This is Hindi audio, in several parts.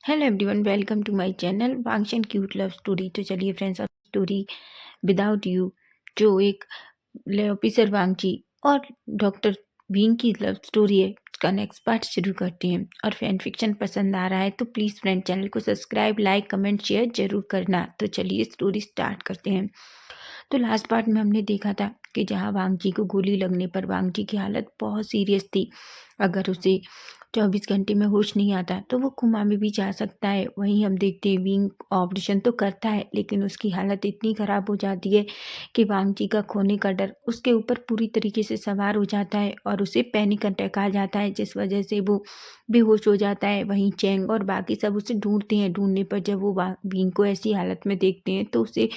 Hello everyone, welcome to my channel वांगशन क्यूट लव स्टोरी। तो चलिए फ्रेंड्स, अब स्टोरी विदाउट यू, जो एक ऑफिसर वांगची और डॉक्टर विंग की लव स्टोरी है, उसका नेक्स्ट पार्ट शुरू करते हैं। और फैन फिक्शन पसंद आ रहा है तो प्लीज़ फ्रेंड चैनल को सब्सक्राइब, लाइक, कमेंट, शेयर जरूर करना। तो चलिए स्टोरी स्टार्ट करते हैं। तो लास्ट पार्ट में हमने देखा था कि जहाँ वांगची को गोली लगने पर वांगची की हालत बहुत सीरियस थी। अगर उसे 24 घंटे में होश नहीं आता तो वो कोमा में भी जा सकता है। वहीं हम देखते हैं विंग ऑपरेशन तो करता है, लेकिन उसकी हालत इतनी ख़राब हो जाती है कि वांगची का खोने का डर उसके ऊपर पूरी तरीके से सवार हो जाता है और उसे पैनिक अटैक आ जाता है, जिस वजह से वो बेहोश हो जाता है। वहीं चैंग और बाकी सब उसे ढूंढते हैं। ढूंढने पर जब वो विंग को ऐसी हालत में देखते हैं तो उसे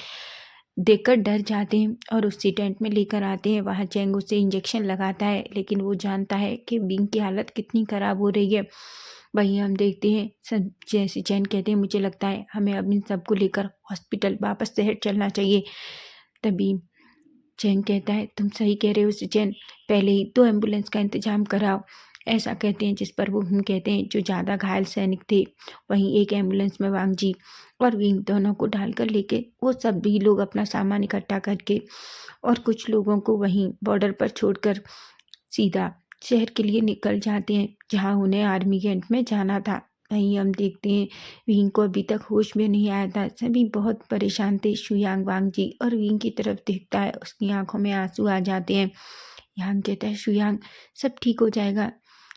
देखकर डर जाते हैं और उसे टेंट में लेकर आते हैं। वहाँ चैंग उसे इंजेक्शन लगाता है, लेकिन वो जानता है कि विंग की हालत कितनी ख़राब हो रही है। वहीं हम देखते हैं जैसे चैन कहते हैं, मुझे लगता है हमें अब इन सबको लेकर हॉस्पिटल वापस शहर चलना चाहिए। तभी चैन कहता है, तुम सही कह रहे हो सुचैन, पहले ही 2 एम्बुलेंस का इंतजाम कराओ। ऐसा कहते हैं, जिस पर वो हम कहते हैं जो ज़्यादा घायल सैनिक थे। वहीं एक एम्बुलेंस में वांगजी और विंग दोनों को डालकर लेके वो सभी लोग अपना सामान इकट्ठा करके और कुछ लोगों को वहीं बॉर्डर पर छोड़कर सीधा शहर के लिए निकल जाते हैं, जहाँ उन्हें आर्मी कैंप में जाना था। वहीं हम देखते हैं विंग को अभी तक होश में नहीं आया था। सभी बहुत परेशान थे। शुयांग वांगजी और विंग की तरफ देखता है, उसकी आंखों में आंसू आ जाते हैं। यांग कहता है, शुयांग सब ठीक हो जाएगा।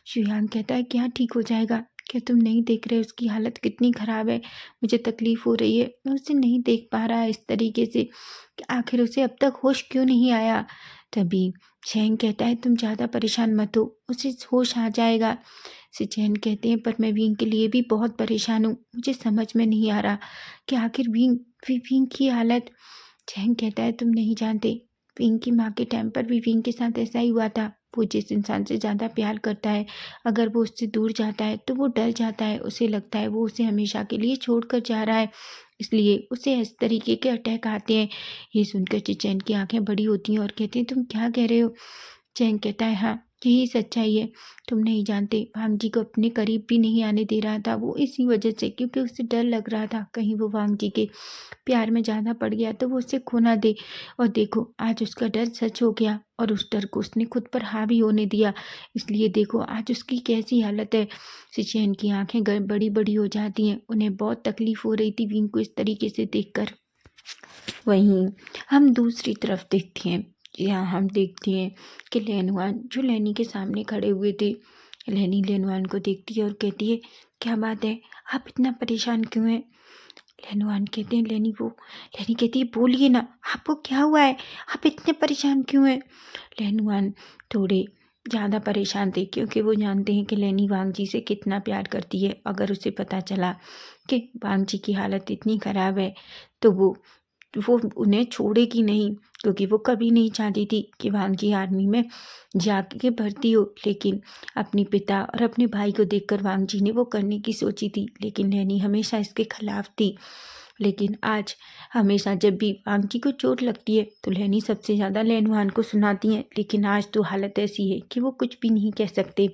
शुयांग कहता है, क्या ठीक हो जाएगा? क्या तुम नहीं देख रहे उसकी हालत कितनी ख़राब है? मुझे तकलीफ़ हो रही है, मैं उसे नहीं देख पा रहा इस तरीके से कि आखिर उसे अब तक होश क्यों नहीं आया। तभी चैन कहता है, तुम ज़्यादा परेशान मत हो, उसे होश आ जाएगा। चैन कहते हैं, पर मैं विंग के लिए भी बहुत परेशान हूँ। मुझे समझ में नहीं आ रहा कि आखिर विंग की हालत। चैन कहता है, तुम नहीं जानते, विंग की माँ के टाइम पर भी विंग के साथ ऐसा ही हुआ था। वो जिस इंसान से ज़्यादा प्यार करता है, अगर वो उससे दूर जाता है तो वो डर जाता है। उसे लगता है वो उसे हमेशा के लिए छोड़कर जा रहा है, इसलिए उसे इस तरीके के अटैक आते हैं। ये सुनकर चैन की आंखें बड़ी होती हैं और कहती हैं, तुम क्या कह रहे हो? चैन कहता है, हाँ यही सच्चाई है। तुम नहीं जानते, वांगजी को अपने करीब भी नहीं आने दे रहा था वो, इसी वजह से, क्योंकि उसे डर लग रहा था कहीं वो वांगजी के प्यार में ज़्यादा पड़ गया तो वो उसे खो ना दे। और देखो आज उसका डर सच हो गया और उस डर को उसने खुद पर हावी होने दिया, इसलिए देखो आज उसकी कैसी हालत है। चैन की आंखें बड़ी बड़ी हो जाती हैं। उन्हें बहुत तकलीफ हो रही थी विंग को इस तरीके से देखकर। वहीं हम दूसरी तरफ देखते हैं, यहाँ हम देखते हैं कि लेनवान जो लेनी के सामने खड़े हुए थे, लेनी लेनवान को देखती है और कहती है, क्या बात है, आप इतना परेशान क्यों हैं? लेनवान कहते हैं, लेनी कहती है, बोलिए ना, आपको क्या हुआ है, आप इतने परेशान क्यों हैं? लेनवान थोड़े ज़्यादा परेशान थे, क्योंकि वो जानते हैं कि लेनी वांगजी से कितना प्यार करती है। अगर उसे पता चला कि वांगजी की हालत इतनी ख़राब है तो वो उन्हें छोड़ेगी नहीं, क्योंकि वो कभी नहीं चाहती थी कि वांगजी आर्मी में जाके भर्ती हो। लेकिन अपने पिता और अपने भाई को देखकर वांगजी ने वो करने की सोची थी, लेकिन लेनी हमेशा इसके खिलाफ थी। लेकिन आज हमेशा जब भी वांगजी को चोट लगती है तो लेनी सबसे ज़्यादा लेनवान को सुनाती हैं, लेकिन आज तो हालत ऐसी है कि वो कुछ भी नहीं कह सकते।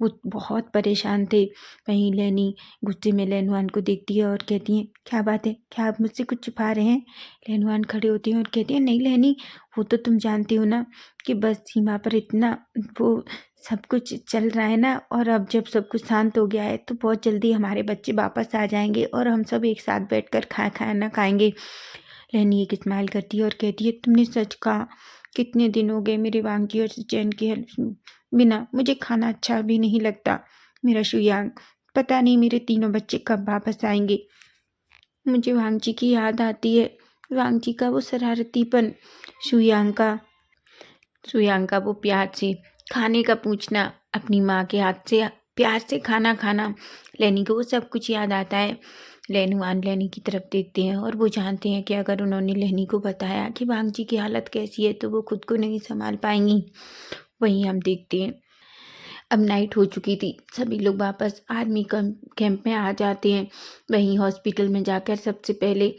वो बहुत परेशान थे। वहीं लेनी गुस्से में लेनवान को देखती है और कहती है, क्या बात है, क्या आप मुझसे कुछ छुपा रहे हैं? लेनवान खड़े होते हैं और कहते हैं, नहीं लेनी, वो तो तुम जानती हो ना कि बस सीमा पर इतना वो सब कुछ चल रहा है ना, और अब जब सब कुछ शांत हो गया है तो बहुत जल्दी हमारे बच्चे वापस आ जाएंगे और हम सब एक साथ बैठकर खाना खाएंगे। लेनी एक स्माइल करती है और कहती है, तुमने सच कहा, कितने दिन हो गए मेरे वांगी और चैन की हेल्प बिना मुझे खाना अच्छा भी नहीं लगता। मेरा शुयांग, पता नहीं मेरे तीनों बच्चे कब वापस आएंगे। मुझे वांगजी की याद आती है, वांगजी का वो शरारतीपन, शुयांग का वो प्यार से खाने का पूछना, अपनी माँ के हाथ से प्यार से खाना खाना। लेनी को वो सब कुछ याद आता है। लेनुआन लेनी की तरफ देखते हैं और वो जानते हैं कि अगर उन्होंने लेनी को बताया कि वांगजी की हालत कैसी है तो वो खुद को नहीं संभाल पाएंगी। वहीं हम देखते हैं अब नाइट हो चुकी थी, सभी लोग वापस आर्मी कैंप में आ जाते हैं। वहीं हॉस्पिटल में जाकर सबसे पहले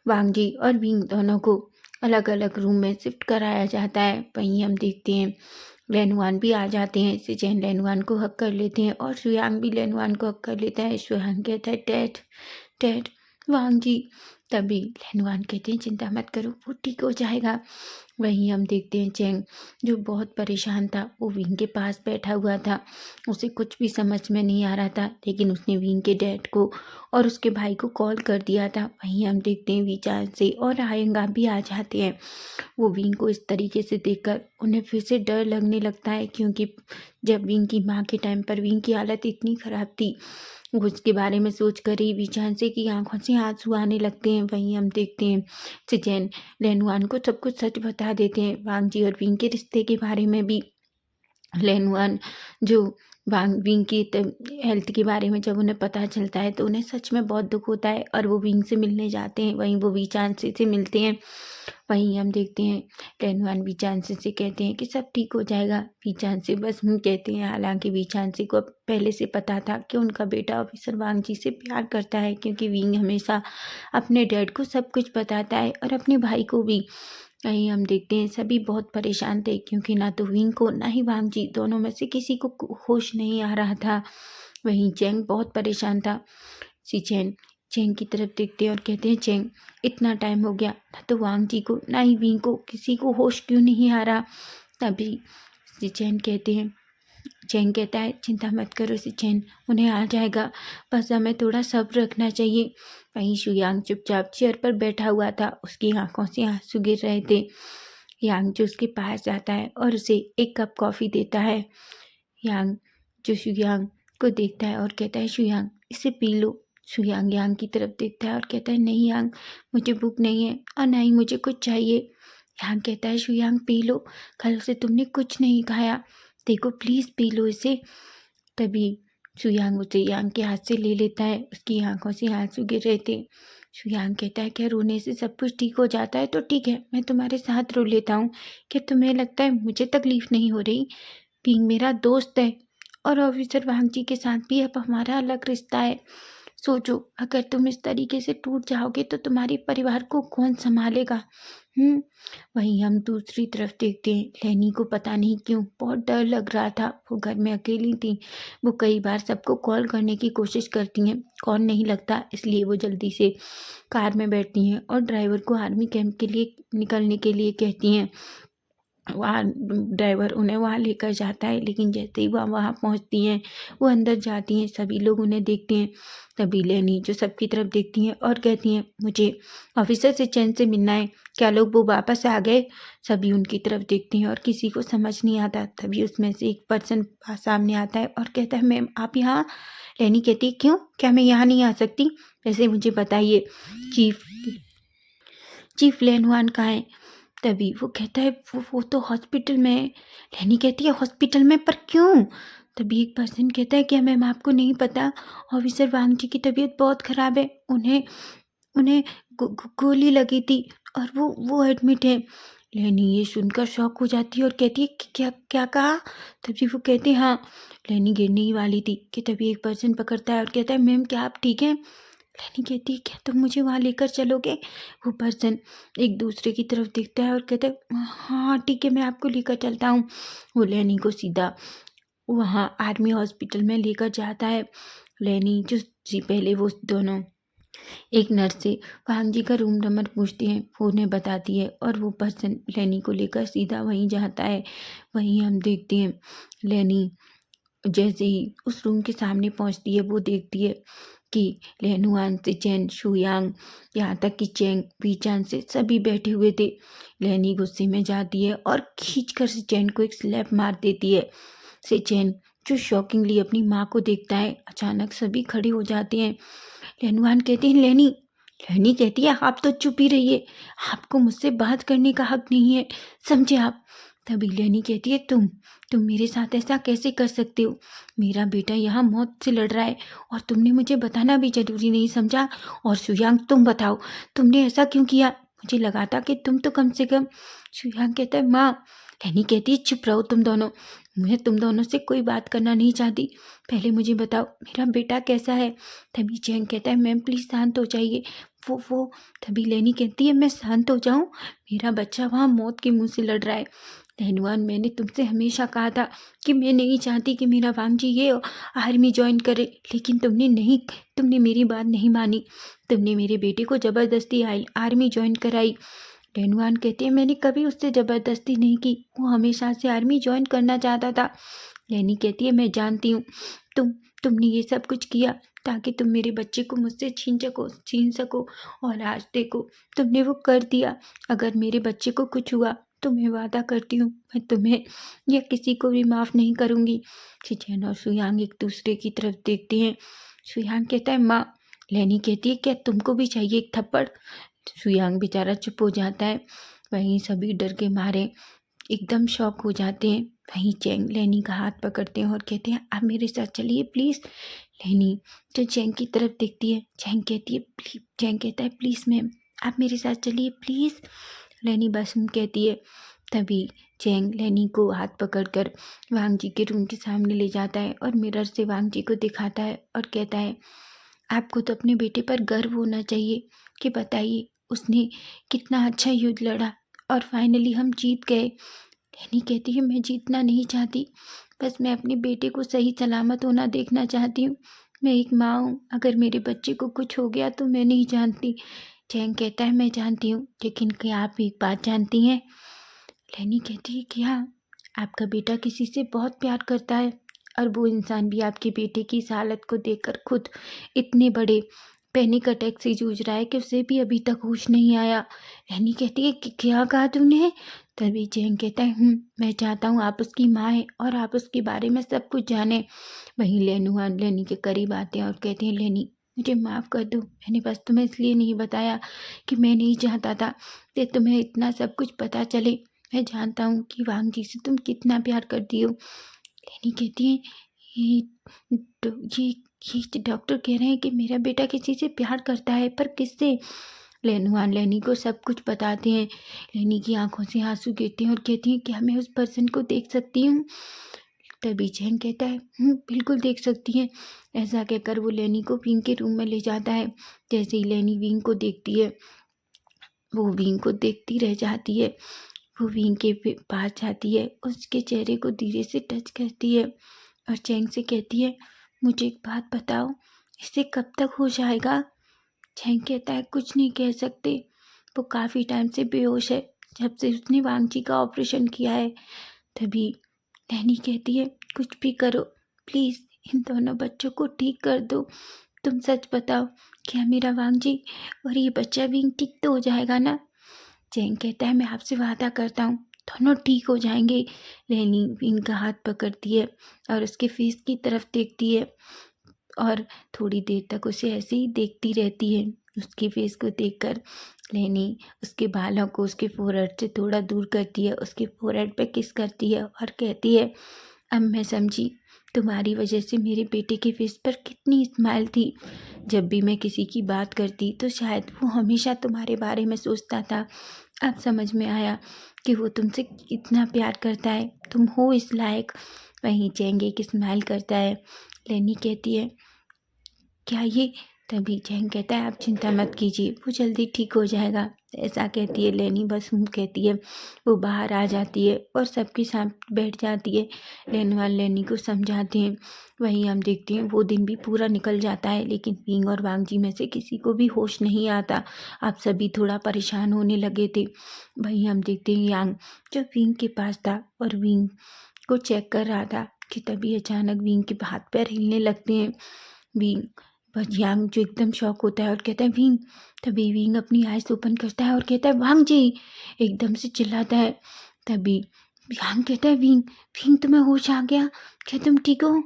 वांगजी और विंग दोनों को अलग अलग रूम में शिफ्ट कराया जाता है। वहीं हम देखते हैं लेनवान भी आ जाते हैं। सिचेन लेनवान को हक कर लेते हैं और शुयांग भी लेनवान को हक कर लेता है। शुयांग कहता है डैड डैड वांग जी। तभी लेनवान कहते हैं चिंता मत करो, वो ठीक हो जाएगा। वहीं हम देखते हैं चेंग जो बहुत परेशान था, वो विंग के पास बैठा हुआ था। उसे कुछ भी समझ में नहीं आ रहा था, लेकिन उसने विंग के डैड को और उसके भाई को कॉल कर दिया था। वहीं हम देखते हैं वीचान से और आयंगा भी आ जाते हैं। वो विंग को इस तरीके से देखकर उन्हें फिर से डर लगने लगता है, क्योंकि जब विंग की माँ के टाइम पर विंग की हालत इतनी खराब थी, उसके बारे में सोच कर ही वीचान से की आंखों से आंसू आने लगते हैं। वहीं हम देखते हैं सिचेन लेनवान को सब कुछ सच बता देते हैं, वांग जी और विंग के रिश्ते के बारे में भी। लेनवान जो विंग की हेल्थ के बारे में जब उन्हें पता चलता है तो उन्हें सच में बहुत दुख होता है और वो विंग से मिलने जाते हैं। वहीं वो वीचांसी से मिलते हैं। वहीं हम देखते हैं लेनवान वीचांसी से कहते हैं कि सब ठीक हो जाएगा। वीचांसी बस कहते हैं, हालांकि वीचांसी को पहले से पता था कि उनका बेटा ऑफिसर वांग जी से प्यार करता है, क्योंकि विंग हमेशा अपने डैड को सब कुछ बताता है और अपने भाई को भी। वहीं हम देखते हैं सभी बहुत परेशान थे, क्योंकि ना तो विंग को ना ही वांग जी, दोनों में से किसी को होश नहीं आ रहा था। वहीं चेंग बहुत परेशान था। चेंग चेंग की तरफ देखते हैं और कहते हैं चेंग इतना टाइम हो गया, ना तो वांग जी को ना ही विंग को किसी को होश क्यों नहीं आ रहा। तभी चेंग कहते हैं चेंग कहता है चिंता मत करो सिचेन, उन्हें आ जाएगा, बस हमें थोड़ा सब्र रखना चाहिए। वहीं शुयांग चुपचाप चेयर पर बैठा हुआ था, उसकी आंखों से आंसू गिर रहे थे। यांग जो उसके पास जाता है और उसे एक कप कॉफ़ी देता है। यांग जो शुयांग को देखता है और कहता है शुयांग इसे पी लो। शुयांग यांग की तरफ देखता है और कहता है नहीं यांग, मुझे भूख नहीं है और ना ही मुझे कुछ चाहिए। यांग कहता है शुयांग पी लो, कल से तुमने कुछ नहीं खाया, देखो प्लीज़ पी लो इसे। तभी शुयांग उसे यांग के हाथ से ले लेता है, उसकी आंखों से आंसू गिर रहे थे। शुयांग कहता है क्या रोने से सब कुछ ठीक हो जाता है? तो ठीक है, मैं तुम्हारे साथ रो लेता हूँ। क्या तुम्हें लगता है मुझे तकलीफ नहीं हो रही? पिंग मेरा दोस्त है और ऑफिसर वांग जी के साथ भी अब हमारा अलग रिश्ता है। सोचो अगर तुम इस तरीके से टूट जाओगे तो तुम्हारे परिवार को कौन संभालेगा? वहीं हम दूसरी तरफ देखते हैं लेनी को पता नहीं क्यों बहुत डर लग रहा था। वो घर में अकेली थी। वो कई बार सबको कॉल करने की कोशिश करती हैं, कॉल नहीं लगता, इसलिए वो जल्दी से कार में बैठती हैं और ड्राइवर को आर्मी कैंप के लिए निकलने के लिए कहती हैं। वहाँ ड्राइवर उन्हें वहाँ लेकर जाता है, लेकिन जैसे ही वह वहाँ पहुँचती हैं, वो अंदर जाती हैं, सभी लोग उन्हें देखते हैं। तभी लेनी जो सबकी तरफ देखती हैं और कहती हैं मुझे ऑफिसर से चैन से मिलना है, क्या लोग वो वापस आ गए? सभी उनकी तरफ देखते हैं और किसी को समझ नहीं आता। तभी उसमें से एक पर्सन सामने आता है और कहता है मैम आप यहाँ? लेनी कहती है क्यों, क्या मैं यहाँ नहीं आ सकती? वैसे मुझे बताइए चीफ चीफ लेनवान कहाँ है? तभी वो कहता है वो तो हॉस्पिटल में है। लेनी कहती है हॉस्पिटल में, पर क्यों? तभी एक पर्सन कहता है क्या मैम आपको नहीं पता, ऑफिसर वांग जी की तबीयत बहुत ख़राब है, उन्हें उन्हें गोली लगी थी और वो एडमिट है। लेनी ये सुनकर शॉक हो जाती है और कहती है कि क्या क्या कहा? तभी वो कहते हैं हाँ, लेनी गिरने ही वाली थी कि तभी एक पर्सन पकड़ता है और कहता है मैम क्या आप ठीक हैं? लेनी कहती है क्या तुम मुझे वहाँ लेकर चलोगे? वो पर्सन एक दूसरे की तरफ देखता है और कहता है हाँ ठीक है, मैं आपको लेकर चलता हूँ। वो लेनी को सीधा वहाँ आर्मी हॉस्पिटल में लेकर जाता है। लेनी जो जी पहले वो दोनों एक नर्स से वांग जी का रूम नंबर पूछती हैं, वो उन्हें बताती है और वो पर्सन लेनी को लेकर सीधा वहीं जाता है। वहीं हम देखते हैं लेनी जैसे ही उस रूम के सामने पहुंचती है, वो देखती है कि लेनुआन से चैन शुयांग यहाँ तक कि चैंग बीचान से सभी बैठे हुए थे। लेनी गुस्से में जाती है और खींचकर से चैन को एक स्लैप मार देती है। से चैन जो शॉकिंगली अपनी माँ को देखता है, अचानक सभी खड़े हो जाते हैं। लेनुआन कहते हैं लेनी। लेनी कहती है आप तो चुप ही रहिए, आपको मुझसे बात करने का हक नहीं है, समझे आप? तभी लेनी कहती है तुम मेरे साथ ऐसा कैसे कर सकते हो? मेरा बेटा यहाँ मौत से लड़ रहा है और तुमने मुझे बताना भी जरूरी नहीं समझा। और शुयांग तुम बताओ तुमने ऐसा क्यों किया? मुझे लगा था कि तुम तो कम से कम। शुयांग कहता है माँ। लेनी कहती है चुप रहो तुम दोनों, मैं तुम दोनों से कोई बात करना नहीं चाहती, पहले मुझे बताओ मेरा बेटा कैसा है? तभी चैंग कहता है मैम प्लीज़ शांत हो जाइए। वो तभी लेनी कहती है मैं शांत हो जाऊं? मेरा बच्चा वहाँ मौत के मुंह से लड़ रहा है। लहनुआन, मैंने तुमसे हमेशा कहा था कि मैं नहीं चाहती कि मेरा वांगजी ये आर्मी ज्वाइन करे, लेकिन तुमने मेरी बात नहीं मानी। तुमने मेरे बेटे को ज़बरदस्ती आर्मी ज्वाइन कराई। लहनुआन कहती है, मैंने कभी उससे ज़बरदस्ती नहीं की, वो हमेशा से आर्मी ज्वाइन करना चाहता था। लैनी कहती है, मैं जानती हूँ तुमने ये सब कुछ किया ताकि तुम मेरे बच्चे को मुझसे छीन सको और आज देखो तुमने वो कर दिया। अगर मेरे बच्चे को कुछ हुआ तो मैं वादा करती हूँ मैं तुम्हें या किसी को भी माफ़ नहीं करूँगी। शिचैन और सुयांग एक दूसरे की तरफ देखते हैं। सुयांग कहता है, माँ। लैनी कहती है, क्या तुमको भी चाहिए एक थप्पड़? सुयांग बेचारा चुप हो जाता है। वहीं सभी डर के मारे एकदम शॉक हो जाते हैं। वहीं चैंग लैनी का हाथ पकड़ते हैं और कहते हैं, आप मेरे साथ चलिए प्लीज़। लैनी जो चैंग की तरफ देखती है, चैंग कहती है प्लीज। चैंग कहता है, प्लीज़ मैम आप मेरे साथ चलिए प्लीज़। लैनी बस कहती है। तभी चैंग लैनी को हाथ पकड़कर वांगजी के रूम के सामने ले जाता है और मिरर से वांगजी को दिखाता है और कहता है, आपको तो अपने बेटे पर गर्व होना चाहिए कि बताइए उसने कितना अच्छा युद्ध लड़ा और फाइनली हम जीत गए। लैनी कहती है, मैं जीतना नहीं चाहती, बस मैं अपने बेटे को सही सलामत होना देखना चाहती हूँ। मैं एक माँ हूँ, अगर मेरे बच्चे को कुछ हो गया तो मैं नहीं जानती। चैंग कहता है, मैं जानती हूँ, लेकिन क्या आप एक बात जानती हैं? लैनी कहती है कि हाँ, आपका बेटा किसी से बहुत प्यार करता है और वो इंसान भी आपके बेटे की इस हालत को देखकर खुद इतने बड़े पैनिक अटैक से जूझ रहा है कि उसे भी अभी तक होश नहीं आया। लैनी कहती है कि क्या कहा तूने? तभी चैंग कहता है, मैं चाहता हूँ आप उसकी माँ हैं और आप उसके बारे में सब कुछ जानें। वहीं लैनुआन लैनी के करीब आते हैं और कहते हैं, लैनी मुझे माफ़ कर दो, मैंने बस तुम्हें इसलिए नहीं बताया कि मैं नहीं चाहता था कि तुम्हें इतना सब कुछ पता चले। मैं जानता हूँ कि वांगजी से तुम कितना प्यार करती हो। लैनी कहती है, ये तो ये डॉक्टर कह रहे हैं कि मेरा बेटा किसी से प्यार करता है, पर किससे? लैनुआन लैनी को सब कुछ बताते हैं। लैनी की आंखों से आंसू गिरते हैं और कहती हैं, क्या मैं उस पर्सन को देख सकती हूँ? तभी चैंग कहता है, बिल्कुल देख सकती हैं। ऐसा कहकर वो लैनी को विंग के रूम में ले जाता है। जैसे ही लैनी विंग को देखती है, वो विंग को देखती रह जाती है। वो विंग के पास जाती है, उसके चेहरे को धीरे से टच करती है और चैंग से कहती है, मुझे एक बात बताओ, इसे कब तक हो जाएगा? चैंग कहता है, कुछ नहीं कह सकते, वो काफ़ी टाइम से बेहोश है, जब से उसने वांगजी का ऑपरेशन किया है। तभी लैनी कहती है, कुछ भी करो प्लीज़, इन दोनों बच्चों को ठीक कर दो। तुम सच बताओ, क्या मेरा वांगजी और ये बच्चा भी ठीक तो हो जाएगा ना? चैंग कहता है, मैं आपसे वादा करता हूँ दोनों ठीक हो जाएंगे। लैनी विंग का हाथ पकड़ती है और उसके फेस की तरफ देखती है और थोड़ी देर तक उसे ऐसे ही देखती रहती है। उसके फेस को देखकर लैनी उसके बालों को उसके फोरहेड से थोड़ा दूर करती है, उसके फोरहेड पे किस करती है और कहती है, अब मैं समझी तुम्हारी वजह से मेरे बेटे के फेस पर कितनी स्माइल थी। जब भी मैं किसी की बात करती तो शायद वो हमेशा तुम्हारे बारे में सोचता था। अब समझ में आया कि वो तुमसे कितना प्यार करता है, तुम हो इस लायक। वहीं चैंग एक स्माइल करता है। लैनी कहती है, क्या ये? तभी चैंग कहता है, आप चिंता मत कीजिए, वो जल्दी ठीक हो जाएगा। ऐसा कहती है लैनी, बस कहती है। वो बाहर आ जाती है और सबके साथ बैठ जाती है। लैनुआन लैनी को समझाते हैं। वहीं हम देखते हैं वो दिन भी पूरा निकल जाता है, लेकिन विंग और वांगजी में से किसी को भी होश नहीं आता। आप सभी थोड़ा परेशान होने लगे थे। वहीं हम देखते हैं यांग जो विंग के पास था और विंग को चेक कर रहा था कि तभी अचानक विंग के हाथ पैर हिलने लगते हैं। विंग बस यांग जो एकदम शॉक होता है और कहता है, विंग। तभी विंग अपनी आइज ओपन करता है और कहता है, वांगजी, एकदम से चिल्लाता है। तभी यांग कहता है, विंग, विंग तुम्हें होश आ गया? क्या तुम ठीक हो?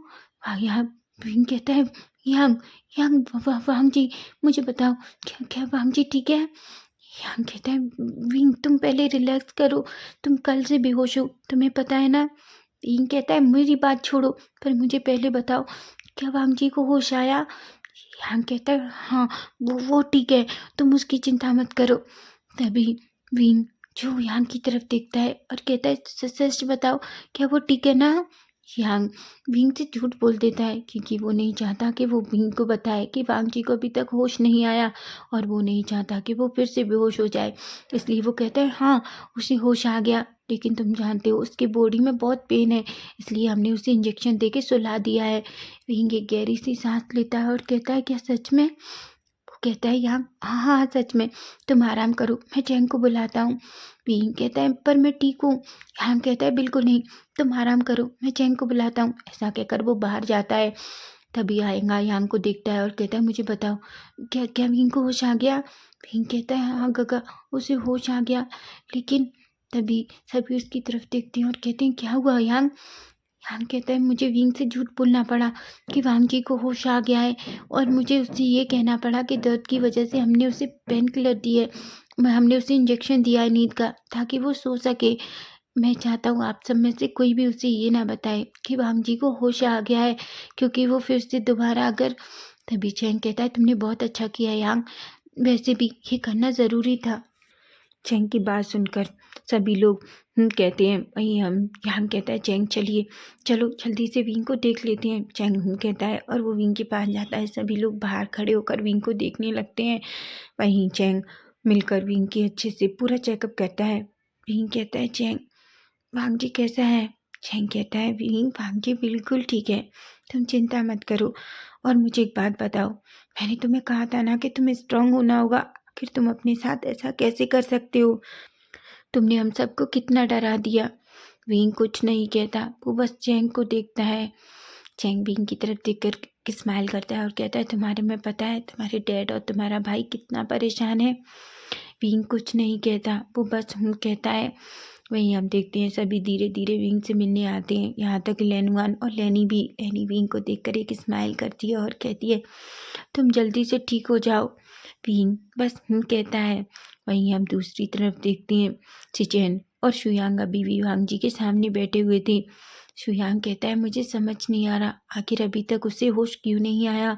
यहाँ विंग कहता है, यांग, यांग, वांगजी मुझे बताओ, क्या वांगजी ठीक है? यांग कहता है, विंग तुम पहले रिलैक्स करो, तुम कल से बेहोश हो, तुम्हें पता है ना? विंग कहता है, मेरी बात छोड़ो, पर मुझे पहले बताओ, क्या वांगजी को होश आया? यांग कहता है, हाँ, वो ठीक है, तुम उसकी चिंता मत करो। तभी विंग जो यांग की तरफ देखता है और कहता है, सच बताओ, क्या वो ठीक है ना? यांग विंग से झूठ बोल देता है क्योंकि वो नहीं चाहता कि वो विंग को बताए कि वांगजी को अभी तक होश नहीं आया और वो नहीं चाहता कि वो फिर से बेहोश हो जाए। इसलिए वो कहता है, हाँ, उसे होश आ गया, लेकिन तुम जानते हो उसकी बॉडी में बहुत पेन है, इसलिए हमने उसे इंजेक्शन दे के सुला दिया है। विंग एक गहरी सी सांस लेता है और कहता है, क्या सच में? वो कहता है, यहाँ हाँ हाँ हाँ, सच में। तुम आराम करो, मैं चैंग को बुलाता हूँ। विंग कहता है, पर मैं ठीक हूँ। यहाँ कहता है, बिल्कुल नहीं, तुम आराम करो, मैं चैंग को बुलाता हूँ। ऐसा कहकर वो बाहर जाता है। तभी आएगा यांग को देखता है और कहता है, मुझे बताओ, क्या क्या विंग को होश आ गया? विंग कहता है, हाँ गगा, उसे होश आ गया। लेकिन तभी सभी उसकी तरफ देखते हैं और कहते हैं, क्या हुआ यांग? यांग कहता है, मुझे विंग से झूठ बोलना पड़ा कि वांग जी को होश आ गया है, और मुझे उससे ये कहना पड़ा कि दर्द की वजह से हमने उसे पेन किलर दी है, हमने उसे इंजेक्शन दिया है नींद का, ताकि वो सो सके। मैं चाहता हूँ आप सब में से कोई भी उसे ये ना बताए कि वांग जी को होश आ गया है, क्योंकि वो फिर से दोबारा अगर। तभी चैंग कहता है, तुमने बहुत अच्छा किया यांग, वैसे भी ये करना ज़रूरी था। चैंग की बात सुनकर सभी लोग कहते हैं, वही हम यांग कहता है, चैंग चलिए, चलो जल्दी से विंग को देख लेते हैं। चैंग कहता है और वो विंग के पास जाता है। सभी लोग बाहर खड़े होकर विंग को देखने लगते हैं। वहीं चैंग मिलकर विंग की अच्छे से पूरा चेकअप करता है। विंग कहता है, चैंग वांग जी कैसा है? चैंग कहता है, विंग वांग जी बिल्कुल ठीक है, तुम चिंता मत करो। और मुझे एक बात बताओ, मैंने तुम्हें कहा था ना कि तुम्हें स्ट्रांग होना होगा, आखिर तुम अपने साथ ऐसा कैसे कर सकते हो? तुमने हम सबको कितना डरा दिया। विंग कुछ नहीं कहता, वो बस चैंग को देखता है। चैंग विंग की तरफ देखकर स्माइल करता है और कहता है, तुम्हारे में पता है तुम्हारे डैड और तुम्हारा भाई कितना परेशान है? विंग कुछ नहीं कहता, वो बस कहता है। वहीं हम देखते हैं सभी धीरे धीरे विंग से मिलने आते हैं, यहाँ तक लेनुआन और लेनी भी। लेनी विंग को देखकर एक स्माइल करती है और कहती है, तुम जल्दी से ठीक हो जाओ। विंग बस कहता है। वहीं हम दूसरी तरफ देखते हैं, चिचेन और शुयांग अभी भी वांग जी के सामने बैठे हुए थे। शुयांग कहता है, मुझे समझ नहीं आ रहा, आखिर अभी तक उसे होश क्यों नहीं आया?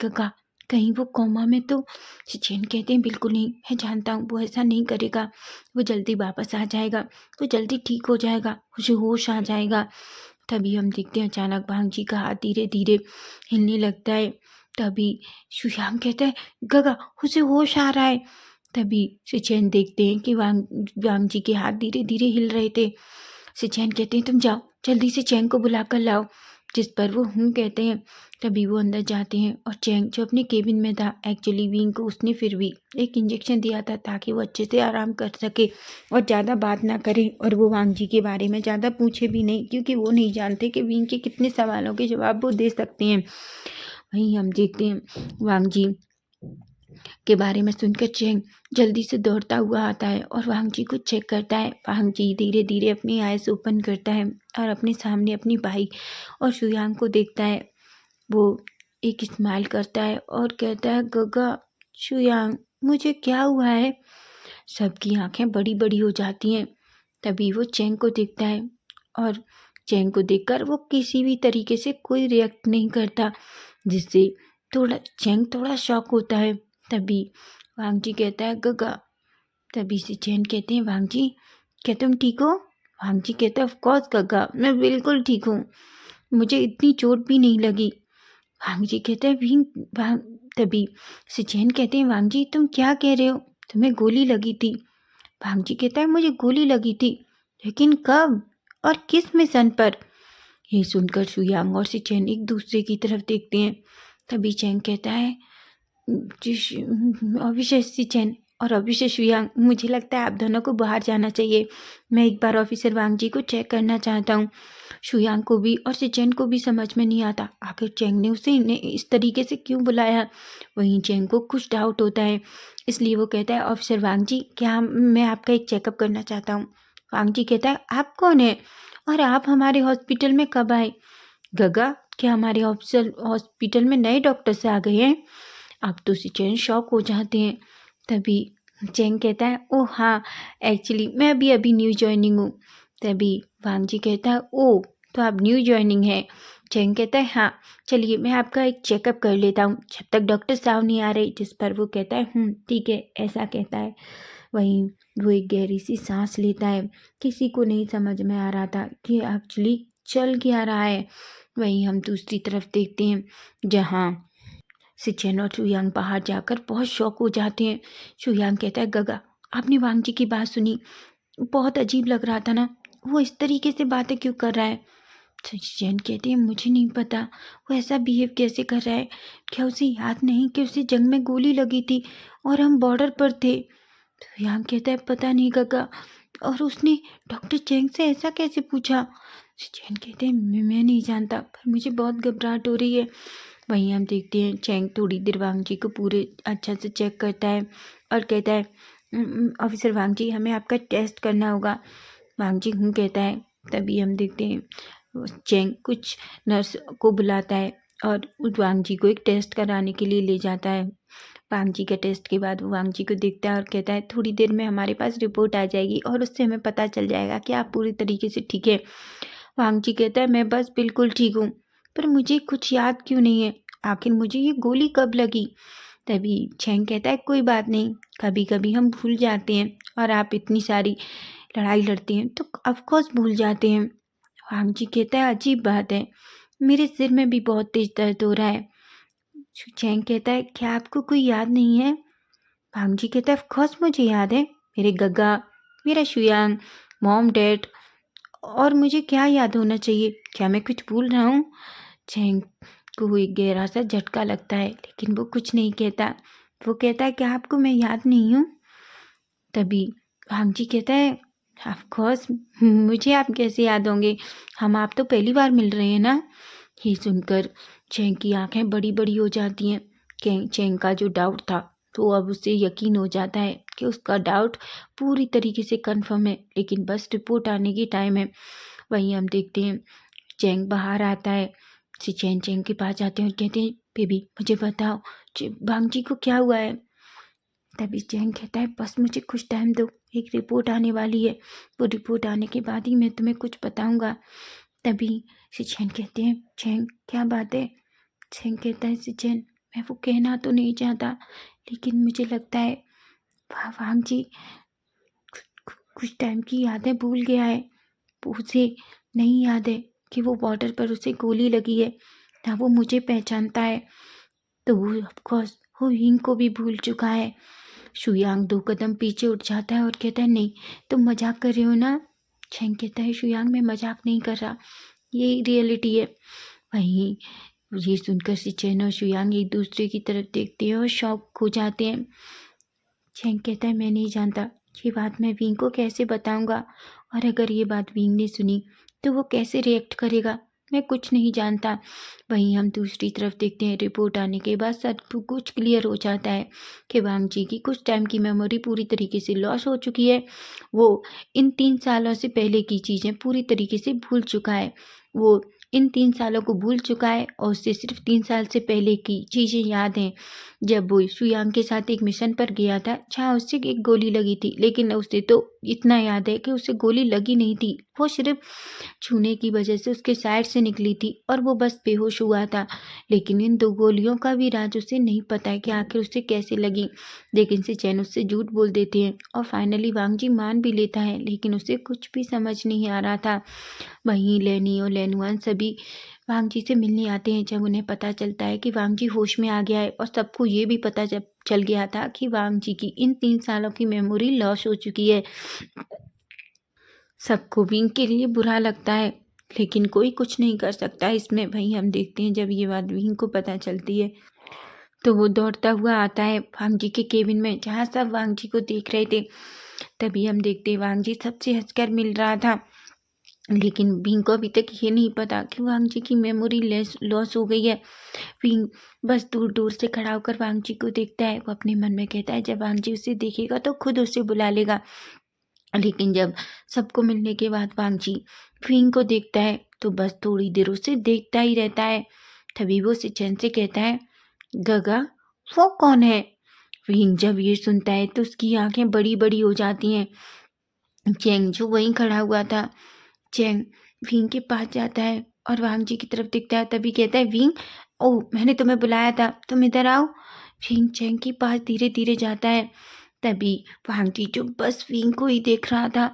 कका कहीं वो कोमा में तो? चिचेन कहते हैं, बिल्कुल नहीं, मैं जानता हूँ वो ऐसा नहीं करेगा, वो जल्दी वापस आ जाएगा, वो जल्दी ठीक हो जाएगा, उसे होश आ जाएगा। तभी हम देखते हैं अचानक वांग जी का हाथ धीरे धीरे हिलने लगता है। तभी शुयांग कहता है, गगा उसे होश आ रहा है। तभी सिचैन देखते हैं कि वांग वांग जी के हाथ धीरे धीरे हिल रहे थे। सिचैन कहते हैं, तुम जाओ जल्दी से चैंग को बुला कर लाओ। जिस पर वो कहते हैं। तभी वो अंदर जाते हैं और चैंग जो अपने केबिन में था, एक्चुअली विंग को उसने फिर भी एक इंजेक्शन दिया था ताकि वो अच्छे से आराम कर सके और ज़्यादा बात ना करे, और वो वांग जी के बारे में ज़्यादा पूछे भी नहीं, क्योंकि वो नहीं जानते कि विंग के कितने सवालों के जवाब वो दे सकते हैं। वहीं हम देखते हैं वांग जी के बारे में सुनकर चैंग जल्दी से दौड़ता हुआ आता है और वांग जी को चेक करता है। वांग जी धीरे धीरे अपनी आइज ओपन करता है और अपने सामने अपनी भाई और शुयांग को देखता है। वो एक स्माइल करता है और कहता है, गगा शुयांग मुझे क्या हुआ है? सबकी आंखें बड़ी बड़ी हो जाती हैं। तभी वो चैंग को देखता है और चैंग को देखकर वो किसी भी तरीके से कोई रिएक्ट नहीं करता, जिससे चैंग थोड़ा शॉक होता है। तभी वांग जी कहता है, गगा। तभी से चैंग कहते हैं, वांग जी क्या तुम ठीक हो? वांग जी कहता है, ऑफ कोर्स गगा, मैं बिल्कुल ठीक हूँ, मुझे इतनी चोट भी नहीं लगी। वांग जी कहते हैं, वांग तभी सिचैन कहते हैं, वांग जी तुम क्या कह रहे हो? तुम्हें गोली लगी थी? वांग जी कहता है, मुझे गोली लगी थी, लेकिन कब और किस मिशन पर? ये सुनकर शुयांग और सिचैन एक दूसरे की तरफ देखते हैं। तभी चैंग कहता है, ऑफिसर सिचैन और ऑफिसर शुयांग, मुझे लगता है आप दोनों को बाहर जाना चाहिए। मैं एक बार ऑफिसर वांग जी को चेक करना चाहता हूँ। शुयांग को भी और सिचैन को भी समझ में नहीं आता आखिर चैंग ने उसे इस तरीके से क्यों बुलाया। वहीं चैंग को कुछ डाउट होता है, इसलिए वो कहता है, ऑफिसर वांग जी क्या मैं आपका एक चेकअप करना चाहता हूँ। वांग जी कहता है, आप कौन है और आप हमारे हॉस्पिटल में कब आए? गगा क्या हमारे हॉस्पिटल में नए डॉक्टर्स आ गए हैं? अब तो सिचैन शॉक हो जाते हैं। तभी चैंग कहता है, ओह हाँ, एक्चुअली मैं अभी अभी न्यू ज्वाइनिंग हूँ। तभी वांग जी कहता है, ओह तो आप न्यू ज्वाइनिंग है? चैंग कहता है, हाँ चलिए मैं आपका एक चेकअप कर लेता हूँ जब तक डॉक्टर साहब नहीं आ रहे। जिस पर वो कहता है, ठीक है, ऐसा कहता है। वहीं वो एक गहरी सी सांस लेता है। किसी को नहीं समझ में आ रहा था कि एक्चुअली चल क्या रहा है। वहीं हम दूसरी तरफ देखते हैं जहाँ सिचेन और शुयांग बाहर जाकर बहुत शौक हो जाते हैं। शुयांग कहता है, गगा आपने वांग जी की बात सुनी? बहुत अजीब लग रहा था ना, वो इस तरीके से बातें क्यों कर रहा है। तो चैन कहती है मुझे नहीं पता वो ऐसा बिहेव कैसे कर रहा है। क्या उसे याद नहीं कि उसे जंग में गोली लगी थी और हम बॉर्डर पर थे। तो यांग कहता है पता नहीं काका, और उसने डॉक्टर चैंग से ऐसा कैसे पूछा। तो चैन कहते हैं मैं नहीं जानता, पर मुझे बहुत घबराहट हो रही है। वहीं हम देखते हैं चैंग थोड़ी देर वांग जी को पूरे अच्छा से चेक करता है और कहता है ऑफिसर वांग जी, हमें आपका टेस्ट करना होगा। वांग जी हूँ कहता है। तभी हम देखते हैं चैंग कुछ नर्स को बुलाता है और वांग जी को एक टेस्ट कराने के लिए ले जाता है। वांग जी के टेस्ट के बाद वो वांग जी को देखता है और कहता है थोड़ी देर में हमारे पास रिपोर्ट आ जाएगी और उससे हमें पता चल जाएगा कि आप पूरी तरीके से ठीक है। वांग जी कहता है मैं बस बिल्कुल ठीक हूँ, पर मुझे कुछ याद क्यों नहीं है, आखिर मुझे ये गोली कब लगी। तभी चैंग कहता है कोई बात नहीं, कभी कभी हम भूल जाते हैं और आप इतनी सारी लड़ाई लड़ते हैं तो ऑफकोर्स भूल जाते हैं। वांग जी कहता है अजीब बात है, मेरे सिर में भी बहुत तेज दर्द हो रहा है। चैंग कहता है क्या आपको कोई याद नहीं है। वांग जी कहता है ऑफकोर्स मुझे याद है, मेरे गग्गा, मेरा शुयांग, मॉम डैड, और मुझे क्या याद होना चाहिए, क्या मैं कुछ भूल रहा हूँ। चैंग को एक गहरा सा झटका लगता है, लेकिन वो कुछ नहीं कहता। वो कहता है क्या आपको मैं याद नहीं हूँ। तभी वांग जी कहता है ऑफ कोर्स मुझे आप कैसे याद होंगे, हम आप तो पहली बार मिल रहे हैं ना। ये सुनकर चैंग की आंखें बड़ी बड़ी हो जाती हैं। चैंग का जो डाउट था तो अब उसे यकीन हो जाता है कि उसका डाउट पूरी तरीके से कंफर्म है, लेकिन बस रिपोर्ट आने की टाइम है। वहीं हम देखते हैं चैंग बाहर आता है। चैंग चैंग के पास जाते हैं और कहते हैं बेबी मुझे बताओ वांग जी को क्या हुआ है। तभी चैंग कहता है बस मुझे कुछ टाइम दो, एक रिपोर्ट आने वाली है, वो रिपोर्ट आने के बाद ही मैं तुम्हें कुछ बताऊंगा। तभी चैंग कहते हैं चैंग क्या बात है। चैंग कहता है चैंग मैं वो कहना तो नहीं चाहता, लेकिन मुझे लगता है वांग जी कुछ टाइम की यादें भूल गया है। उसे नहीं याद है कि वो बॉर्डर पर उसे गोली लगी है, ना वो मुझे पहचानता है। तो वो ऑफकोर्स वो हिंग को भी भूल चुका है। शुयांग 2 कदम पीछे उठ जाता है और कहता है नहीं तुम मजाक कर रहे हो ना। चैंग कहता है शुयांग मैं मजाक नहीं कर रहा, ये रियलिटी है। वहीं ये सुनकर सिचेन और शुयांग एक दूसरे की तरफ देखते हैं और शॉक हो जाते हैं। चैंग कहता है मैं नहीं जानता ये बात मैं विंग को कैसे बताऊंगा, और अगर ये बात विंग ने सुनी तो वो कैसे रिएक्ट करेगा, मैं कुछ नहीं जानता। वहीं हम दूसरी तरफ देखते हैं रिपोर्ट आने के बाद सब कुछ क्लियर हो जाता है कि वांग जी की कुछ टाइम की मेमोरी पूरी तरीके से लॉस हो चुकी है। वो इन 3 सालों से पहले की चीज़ें पूरी तरीके से भूल चुका है। वो इन 3 सालों को भूल चुका है और उसे सिर्फ 3 साल से पहले की चीज़ें याद हैं, जब वो शुयांग के साथ एक मिशन पर गया था जहाँ उससे एक गोली लगी थी, लेकिन उसे तो इतना याद है कि उसे गोली लगी नहीं थी, वो सिर्फ छूने की वजह से उसके साइड से निकली थी और वो बस बेहोश हुआ था। लेकिन इन 2 गोलियों का भी राज उसे नहीं पता है कि आखिर उसे कैसे लगी। लेकिन से चैन उससे झूठ बोल देते हैं और फाइनली वांग जी मान भी लेता है, लेकिन उसे कुछ भी समझ नहीं आ रहा था। वहीं लेनी और लेनुआन सभी वांग जी से मिलने आते हैं जब उन्हें पता चलता है कि वांग जी होश में आ गया है, और सबको ये भी पता चल गया था कि वांग जी की इन 3 सालों की मेमोरी लॉस हो चुकी है। सबको विंग के लिए बुरा लगता है, लेकिन कोई कुछ नहीं कर सकता इसमें। वहीं हम देखते हैं जब ये बात विंग को पता चलती है तो वो दौड़ता हुआ आता है वांग जी के केबिन में जहाँ सब वांग जी को देख रहे थे। तभी हम देखते हैं वांग जी सबसे हंसकर मिल रहा था, लेकिन विंग को अभी तक ये नहीं पता कि वांग जी की मेमोरी लॉस हो गई है। विंग बस दूर दूर से खड़ा होकर वांग जी को देखता है। वो अपने मन में कहता है जब वांग जी उसे देखेगा तो खुद उसे बुला लेगा। लेकिन जब सबको मिलने के बाद वांग जी विंग को देखता है तो बस थोड़ी देर उसे देखता ही रहता है। तभी वो सिचेन से कहता है गगा वो कौन है। विंग जब ये सुनता है तो उसकी आंखें बड़ी बड़ी हो जाती हैं। चैंग जो वहीं खड़ा हुआ था, चैंग विंग के पास जाता है और वांग जी की तरफ दिखता है। तभी कहता है विंग ओह मैंने तुम्हें बुलाया था, तुम इधर आओ। विंग चैंग के पास धीरे धीरे जाता है। तभी वांग जी जो बस विंग को ही देख रहा था।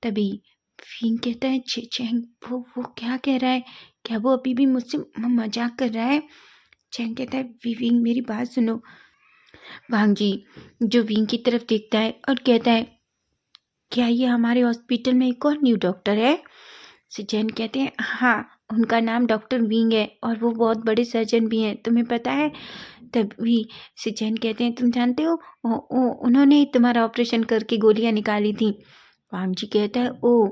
तभी विंग कहता है चैंग वो क्या कह रहा है, क्या वो अभी भी मुझसे मजाक कर रहा है। चैंग कहता है विंग मेरी बात सुनो। वांग जी जो विंग की तरफ देखता है और कहता है क्या ये हमारे हॉस्पिटल में एक और न्यू डॉक्टर है? सचिन कहते हैं हाँ, उनका नाम डॉक्टर विंग है और वो बहुत बड़े सर्जन भी हैं, तुम्हें पता है? तभी सचिन कहते हैं तुम जानते हो, उन्होंने ही तुम्हारा ऑपरेशन करके गोलियां निकाली थी। वांग जी कहता है ओ,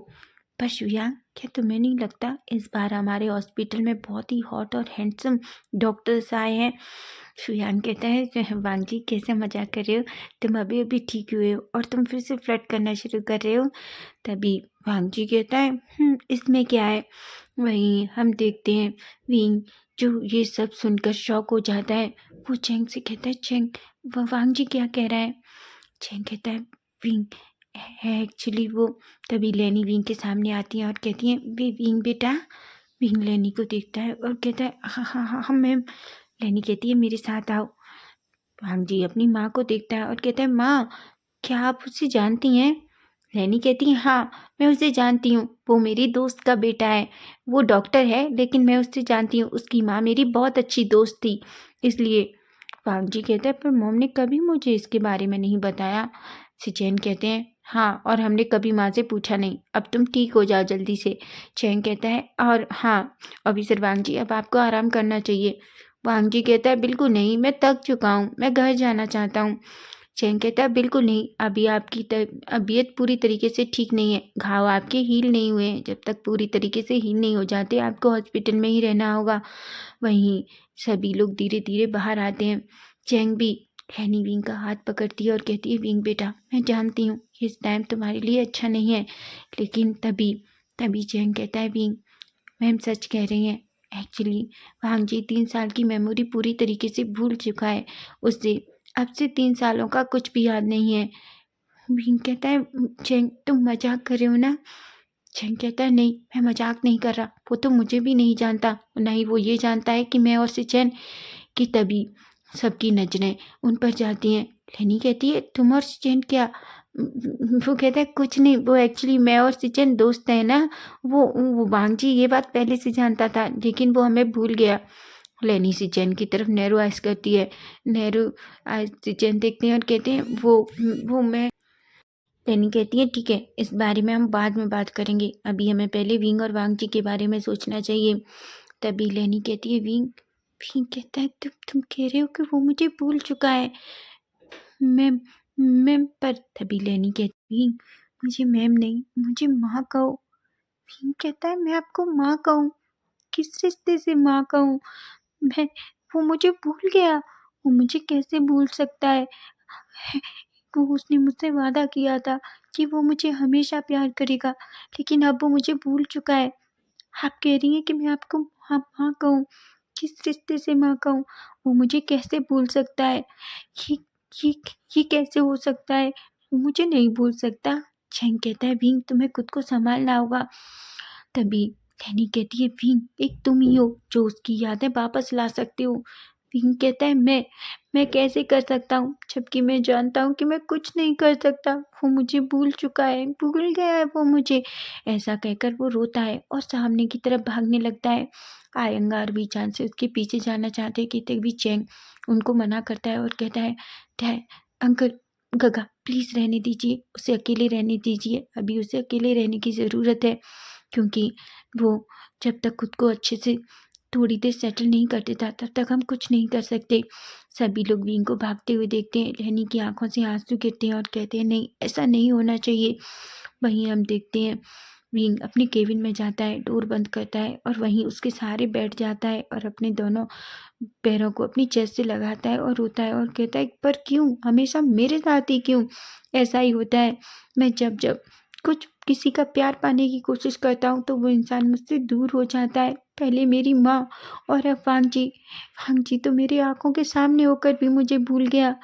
पर शुयांग क्या तुम्हें नहीं लगता इस बार हमारे हॉस्पिटल में बहुत ही हॉट और हैंडसम डॉक्टर्स आए हैं? शुयांग कहता है वांग जी कैसे मजाक कर रहे हो, तुम अभी अभी ठीक हुए हो और तुम फिर से फ्लर्ट करना शुरू कर रहे हो। तभी वांग जी कहता है इसमें क्या है? वहीं हम देखते हैं विंग जो ये सब सुनकर शॉक हो जाता है। वो चेंग से कहता है चेंग वांग जी क्या कह रहा है? चेंग कहता है विंग है एक्चुअली वो। तभी लेनी विंग के सामने आती है और कहती है वे विंग बेटा। विंग लेनी को देखता है और कहता है हाँ हाँ हाँ हाँ मैम। लेनी कहती है मेरे साथ आओ। वांग जी अपनी माँ को देखता है और कहता है माँ क्या आप उसे जानती हैं? लेनी कहती है हाँ मैं उसे जानती हूँ, वो मेरी दोस्त का बेटा है। वो डॉक्टर है लेकिन मैं उससे जानती हूँ, उसकी माँ मेरी बहुत अच्छी दोस्त थी इसलिए। वांग जी कहता है पर मॉम ने कभी मुझे इसके बारे में नहीं बताया। सिचेन कहते हैं हाँ और हमने कभी माँ से पूछा नहीं, अब तुम ठीक हो जाओ जल्दी से। चैंग कहता है और हाँ ऑफिसर वांग जी अब आपको आराम करना चाहिए। वांग जी कहता है बिल्कुल नहीं, मैं थक चुका हूँ, मैं घर जाना चाहता हूँ। चैंग कहता है बिल्कुल नहीं, अभी आपकी तबीयत पूरी तरीके से ठीक नहीं है, घाव आपके हील नहीं हुए हैं, जब तक पूरी तरीके से हील नहीं हो जाते आपको हॉस्पिटल में ही रहना होगा। वहीं सभी लोग धीरे धीरे बाहर आते हैं। चैंग भी हैनी विंग का हाथ पकड़ती है और कहती है विंग बेटा मैं जानती हूँ इस टाइम तुम्हारे लिए अच्छा नहीं है, लेकिन तभी तभी चैंग कहता है विंग मैम सच कह रही हैं, एक्चुअली वांग जी 3 साल की मेमोरी पूरी तरीके से भूल चुका है, उसे अब से 3 सालों का कुछ भी याद नहीं है। विंग कहता है चैंग तुम मजाक कर रहे हो ना? चैंग कहता है नहीं मैं मजाक नहीं कर रहा, वो तो मुझे भी नहीं जानता, ना ही वो ये जानता है कि मैं और सिचैन कि तभी सबकी नजरें उन पर जाती हैं। लेनी कहती है तुम और सिचैन क्या? वो कहता है कुछ नहीं, वो एक्चुअली मैं और सिचैन दोस्त हैं ना। वो वांग जी ये बात पहले से जानता था लेकिन वो हमें भूल गया। लेनी सिचैन की तरफ नैरो आइज करती है। नैरो आइज सिचैन देखते हैं और कहते हैं वो मैं। लेनी कहती है ठीक है इस बारे में हम बाद में बात करेंगे, अभी हमें पहले विंग और वांग जी के बारे में सोचना चाहिए। तभी लेनी कहती है विंग। विंग कहता है तुम कह रहे हो कि वो मुझे भूल चुका है? मैम मैम पर तभी लेनी कहती विंग मुझे मैम नहीं मुझे माँ कहो। विंग कहता है मैं आपको माँ कहूँ? किस रिश्ते से माँ कहूँ मैं? वो मुझे भूल गया, वो मुझे कैसे भूल सकता है? वो उसने मुझसे वादा किया था कि वो मुझे हमेशा प्यार करेगा, लेकिन अब वो मुझे भूल चुका है। आप कह रही हैं कि मैं आपको हाँ माँ कहूँ? किस रिश्ते से माँ कहूँ? वो मुझे कैसे भूल सकता है? ये ये ये कैसे हो सकता है? वो मुझे नहीं भूल सकता। चैंग कहता है विंग तुम्हें खुद को संभालना होगा। तभी लेनी कहती है विंग एक तुम ही हो जो उसकी यादें वापस ला सकते हो। विंग कहता है मैं कैसे कर सकता हूँ, जबकि मैं जानता हूँ कि मैं कुछ नहीं कर सकता, वो मुझे भूल चुका है, भूल गया है वो मुझे। ऐसा कहकर वो रोता है और सामने की तरफ भागने लगता है। आयंगार भी जान से उसके पीछे जाना चाहते हैं कि तभी चैंग उनको मना करता है और कहता है डैड अंकल गगा प्लीज़ रहने दीजिए, उसे अकेले रहने दीजिए, अभी उसे अकेले रहने की ज़रूरत है, क्योंकि वो जब तक खुद को अच्छे से थोड़ी देर सेटल नहीं कर देता तब तक हम कुछ नहीं कर सकते। सभी लोग विंग को भागते हुए देखते हैं। लेनी की आंखों से आंसू गिरते हैं और कहते हैं नहीं ऐसा नहीं होना चाहिए। वहीं हम देखते हैं विंग अपने केबिन में जाता है, डोर बंद करता है और वहीं उसके सहारे बैठ जाता है और अपने दोनों पैरों को अपनी चेस्ट से लगाता है और रोता है और कहता है पर क्यों हमेशा मेरे साथ ही क्यों ऐसा ही होता है? मैं जब जब कुछ किसी का प्यार पाने की कोशिश करता हूँ तो वो इंसान मुझसे दूर हो जाता है, पहले मेरी माँ और अब वांग जी तो मेरी आंखों के सामने होकर भी मुझे भूल गया।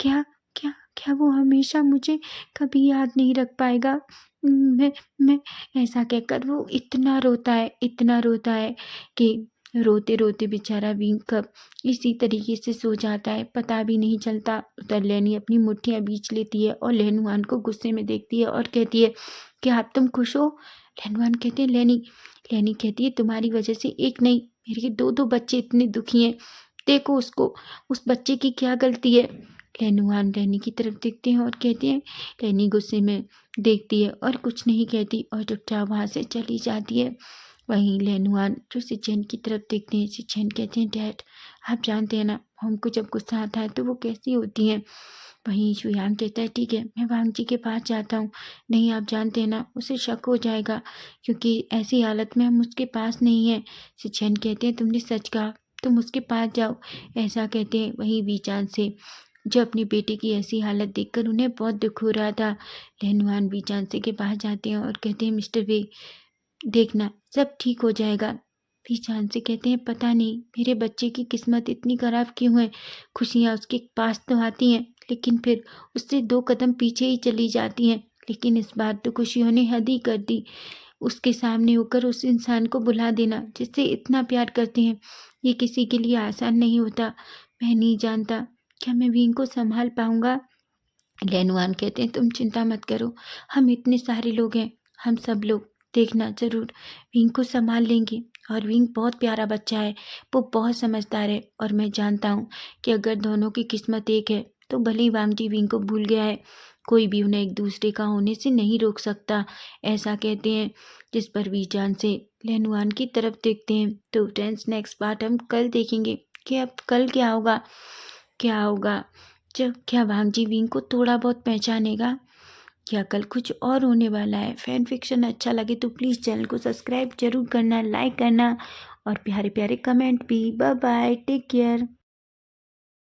क्या क्या क्या वो हमेशा मुझे कभी याद नहीं रख पाएगा? मैं ऐसा कहकर वो इतना रोता है कि रोते रोते बेचारा विंग कब इसी तरीके से सो जाता है पता भी नहीं चलता। उधर लेनी अपनी मुट्ठियाँ बींच लेती है और लेनुआन को गुस्से में देखती है और कहती है कि आप तुम खुश हो? लेनुआन कहते हैं लेनी कहती है तुम्हारी वजह से एक नहीं मेरे 2 बच्चे इतने दुखी हैं, देखो उसको, उस बच्चे की क्या गलती है? लेनुआन रैनी की तरफ देखते हैं और कहते हैं। रैनी गुस्से में देखती है और कुछ नहीं कहती और चुपचाप वहाँ से चली जाती है। वहीं लेनुआन जो सिचेन की तरफ देखते हैं। सिचेन कहते हैं, डैड आप जानते हैं ना हमको जब गुस्सा आता है तो वो कैसी होती हैं। वहीं शुयान कहता है, ठीक है मैं वांगजी के पास जाता हूँ। नहीं आप जानते हैं ना उसे शक हो जाएगा क्योंकि ऐसी हालत में हम उसके पास नहीं हैं। सिचेन कहते हैं, तुमने सच कहा, तुम उसके पास जाओ। ऐसा कहते हैं। वहीं वीचान से जो अपनी बेटी की ऐसी हालत देखकर उन्हें बहुत दुख हो रहा था। लेनुआन वीचान से के पास जाते हैं और कहते हैं, मिस्टर वे देखना सब ठीक हो जाएगा। वीचान से कहते हैं, पता नहीं मेरे बच्चे की किस्मत इतनी खराब क्यों है। खुशियाँ उसके पास तो आती हैं लेकिन फिर उससे 2 कदम पीछे ही चली जाती हैं। लेकिन इस बार तो खुशियों ने हद ही कर दी। उसके सामने होकर उस इंसान को बुला देना जिससे इतना प्यार करते हैं, ये किसी के लिए आसान नहीं होता। मैं नहीं जानता क्या मैं वीन को संभाल पाऊंगा। लेनुआन कहते हैं, तुम चिंता मत करो, हम इतने सारे लोग हैं, हम सब लोग देखना जरूर विंग को संभाल लेंगे। और विंग बहुत प्यारा बच्चा है, वो बहुत समझदार है और मैं जानता हूँ कि अगर दोनों की किस्मत एक है तो भले ही वांगजी विंग को भूल गया है, कोई भी उन्हें एक दूसरे का होने से नहीं रोक सकता। ऐसा कहते हैं। जिस पर वीजान से लेनुआन की तरफ देखते हैं। तो फ्रेंड्स नेक्स्ट पार्ट हम कल देखेंगे कि अब कल क्या होगा। जब क्या वांगजी विंग को थोड़ा बहुत पहचानेगा, क्या कल कुछ और होने वाला है। फैन फिक्शन अच्छा लगे तो प्लीज़ चैनल को सब्सक्राइब जरूर करना, लाइक करना और प्यारे प्यारे कमेंट भी। Bye bye, take care.